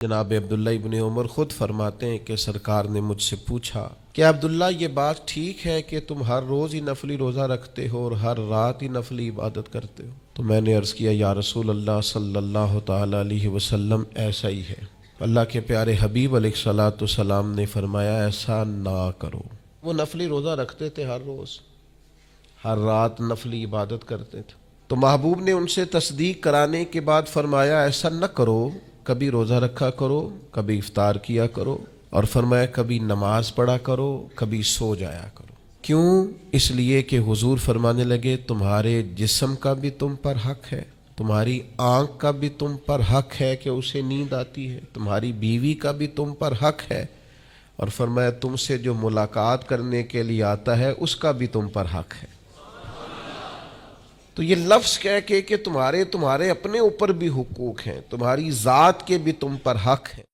جناب عبداللہ ابن عمر خود فرماتے ہیں کہ سرکار نے مجھ سے پوچھا کہ عبداللہ یہ بات ٹھیک ہے کہ تم ہر روز ہی نفلی روزہ رکھتے ہو اور ہر رات ہی نفلی عبادت کرتے ہو؟ تو میں نے عرض کیا یا رسول اللہ صلی اللہ تعالی علیہ وسلم ایسا ہی ہے۔ اللہ کے پیارے حبیب علیہ الصلوۃ والسلام نے فرمایا ایسا نہ کرو۔ وہ نفلی روزہ رکھتے تھے، ہر روز ہر رات نفلی عبادت کرتے تھے۔ تو محبوب نے ان سے تصدیق کرانے کے بعد فرمایا ایسا نہ کرو، کبھی روزہ رکھا کرو، کبھی افطار کیا کرو، اور فرمایا کبھی نماز پڑھا کرو، کبھی سو جایا کرو۔ کیوں؟ اس لیے کہ حضور فرمانے لگے تمہارے جسم کا بھی تم پر حق ہے، تمہاری آنکھ کا بھی تم پر حق ہے کہ اسے نیند آتی ہے، تمہاری بیوی کا بھی تم پر حق ہے، اور فرمایا تم سے جو ملاقات کرنے کے لیے آتا ہے اس کا بھی تم پر حق ہے۔ تو یہ لفظ کہہ کے کہ تمہارے اپنے اوپر بھی حقوق ہیں، تمہاری ذات کے بھی تم پر حق ہیں۔